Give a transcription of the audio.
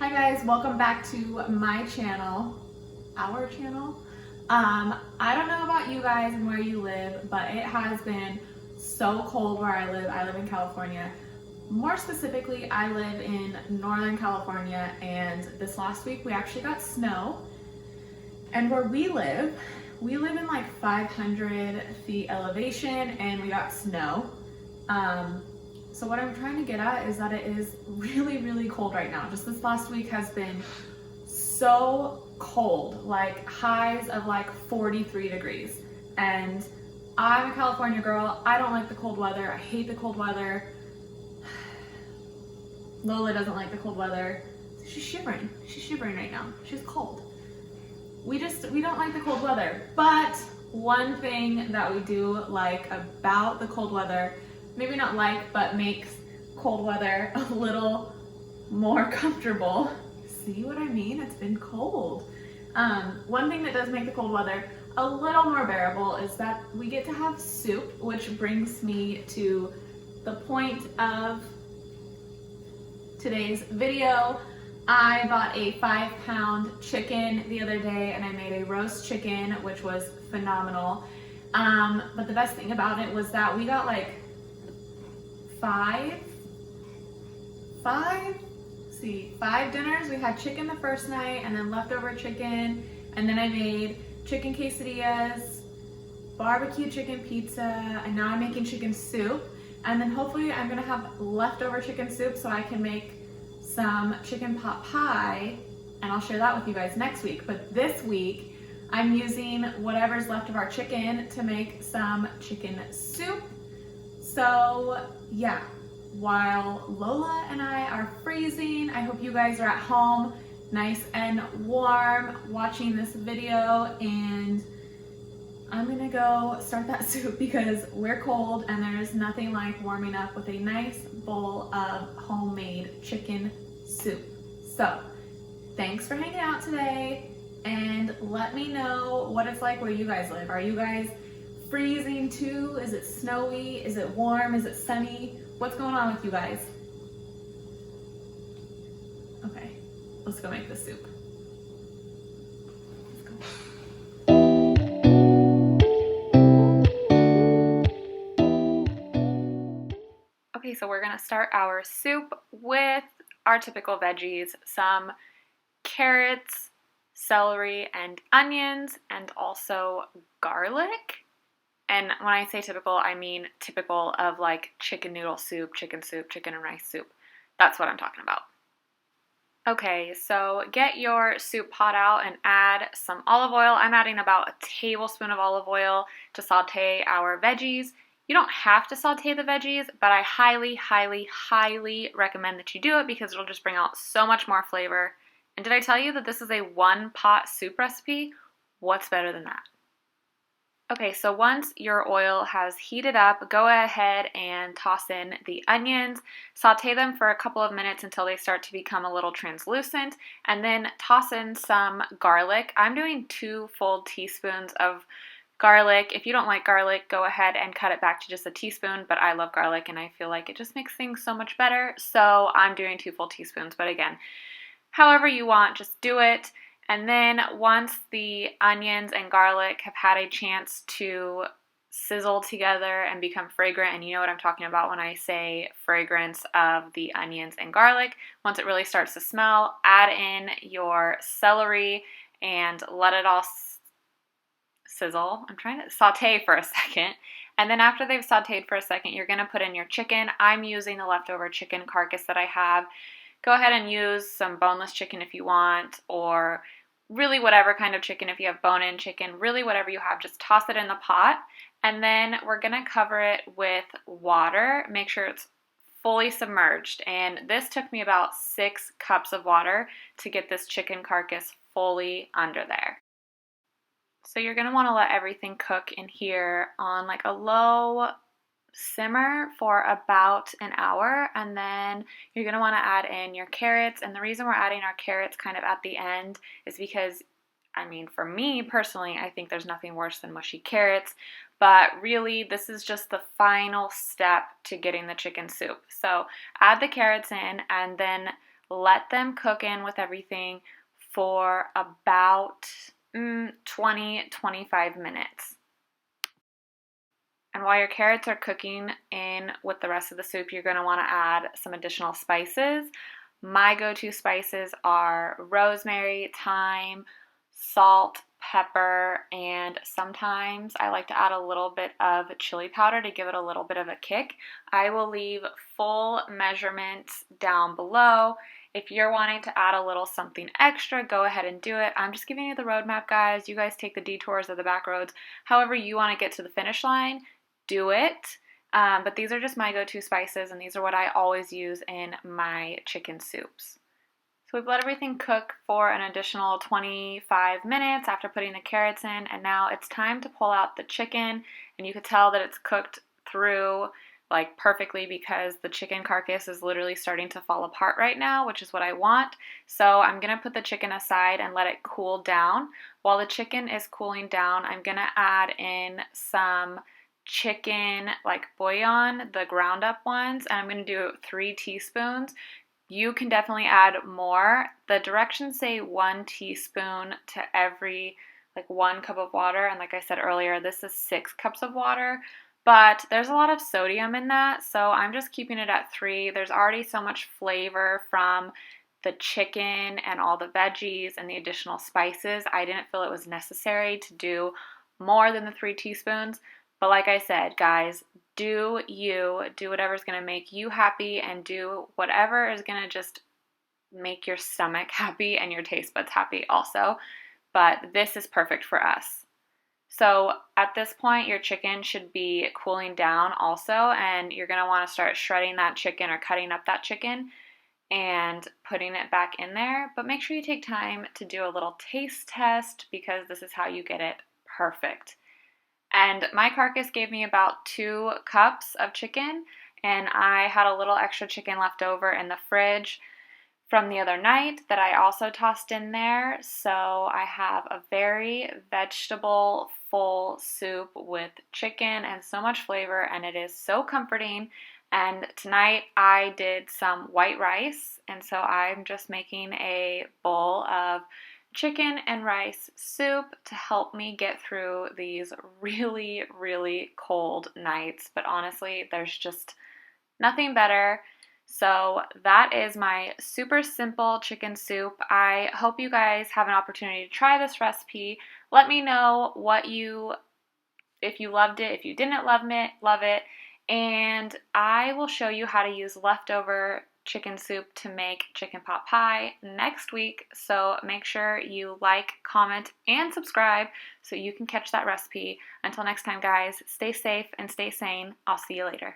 Hi guys, welcome back to my channel, our channel. I don't know about you guys and where you live, but it has been so cold where I live. I live in California. More specifically, I live in Northern California, and this last week we actually got snow. And where we live in like 500 feet elevation, and we got snow. So what I'm trying to get at is that it is really, really cold right now. Just this last week has been so cold, like highs of like 43 degrees. And I'm a California girl. I don't like the cold weather. I hate the cold weather. Lola doesn't like the cold weather. She's shivering. She's shivering right now. She's cold. We don't like the cold weather. But one thing that we do like about the cold weather, maybe not like, but makes cold weather a little more comfortable. See what I mean? It's been cold. One thing that does make the cold weather a little more bearable is that we get to have soup, which brings me to the point of today's video. I bought a 5-pound chicken the other day and I made a roast chicken, which was phenomenal. But the best thing about it was that we got like five dinners. We had chicken the first night and then leftover chicken, and then I made chicken quesadillas, barbecue chicken pizza, and now I'm making chicken soup. And then hopefully I'm gonna have leftover chicken soup so I can make some chicken pot pie, and I'll share that with you guys next week. But this week I'm using whatever's left of our chicken to make some chicken soup. So yeah, while Lola and I are freezing, I hope you guys are at home nice and warm watching this video, and I'm gonna go start that soup because we're cold and there's nothing like warming up with a nice bowl of homemade chicken soup. So thanks for hanging out today, and let me know what it's like where you guys live. Are you guys freezing too? Is it snowy? Is it warm? Is it sunny? What's going on with you guys? Okay, let's go make the soup. Let's go. Okay, so we're gonna start our soup with our typical veggies, some carrots, celery, and onions, and also garlic. And when I say typical, I mean typical of like chicken noodle soup, chicken and rice soup. That's what I'm talking about. Okay, so get your soup pot out and add some olive oil. I'm adding about a tablespoon of olive oil to saute our veggies. You don't have to saute the veggies, but I highly, highly, highly recommend that you do it because it'll just bring out so much more flavor. And did I tell you that this is a one-pot soup recipe? What's better than that? Okay, so once your oil has heated up, go ahead and toss in the onions. Saute them for a couple of minutes until they start to become a little translucent, and then toss in some garlic. I'm doing 2 full teaspoons of garlic. If you don't like garlic, go ahead and cut it back to just a teaspoon, but I love garlic and I feel like it just makes things so much better, so I'm doing 2 full teaspoons, but again, however you want, just do it. And then once the onions and garlic have had a chance to sizzle together and become fragrant, and you know what I'm talking about when I say fragrance of the onions and garlic, once it really starts to smell, add in your celery and let it all sizzle. I'm trying to saute for a second. And then after they've sauteed for a second, you're going to put in your chicken. I'm using the leftover chicken carcass that I have. Go ahead and use some boneless chicken if you want, or really whatever kind of chicken. If you have bone-in chicken, really whatever you have, just toss it in the pot. And then we're gonna cover it with water. Make sure it's fully submerged. And this took me about 6 cups of water to get this chicken carcass fully under there. So you're gonna wanna let everything cook in here on like a low simmer for about an hour, and then you're going to want to add in your carrots. And the reason we're adding our carrots kind of at the end is because, I mean, for me personally, I think there's nothing worse than mushy carrots, but really this is just the final step to getting the chicken soup. So add the carrots in and then let them cook in with everything for about 20-25 minutes. And while your carrots are cooking in with the rest of the soup, you're going to want to add some additional spices. My go-to spices are rosemary, thyme, salt, pepper, and sometimes I like to add a little bit of chili powder to give it a little bit of a kick. I will leave full measurements down below. If you're wanting to add a little something extra, go ahead and do it. I'm just giving you the roadmap, guys. You guys take the detours of the back roads. However you want to get to the finish line, do it. But these are just my go-to spices, and these are what I always use in my chicken soups. So we've let everything cook for an additional 25 minutes after putting the carrots in, and now it's time to pull out the chicken, and you can tell that it's cooked through like perfectly because the chicken carcass is literally starting to fall apart right now, which is what I want. So I'm gonna put the chicken aside and let it cool down. While the chicken is cooling down, I'm gonna add in some chicken like bullion, the ground up ones, and I'm going to do 3 teaspoons. You can definitely add more. The directions say 1 teaspoon to every like 1 cup of water, and like I said earlier, this is 6 cups of water, but there's a lot of sodium in that, so I'm just keeping it at 3. There's already so much flavor from the chicken and all the veggies and the additional spices. I didn't feel it was necessary to do more than the 3 teaspoons. But like I said, guys, do whatever's going to make you happy, and do whatever is going to just make your stomach happy and your taste buds happy also. But this is perfect for us. So at this point, your chicken should be cooling down also, and you're going to want to start shredding that chicken or cutting up that chicken and putting it back in there. But make sure you take time to do a little taste test, because this is how you get it perfect. And my carcass gave me about 2 cups of chicken, and I had a little extra chicken left over in the fridge from the other night that I also tossed in there. So I have a very vegetable full soup with chicken and so much flavor, and it is so comforting. And tonight I did some white rice, and so I'm just making a bowl of chicken and rice soup to help me get through these really, really cold nights. But honestly, there's just nothing better. So that is my super simple chicken soup. I hope you guys have an opportunity to try this recipe. Let me know if you loved it, if you didn't love it, and I will show you how to use leftover chicken soup to make chicken pot pie next week. So make sure you like, comment, and subscribe so you can catch that recipe. Until next time, guys, stay safe and stay sane. I'll see you later.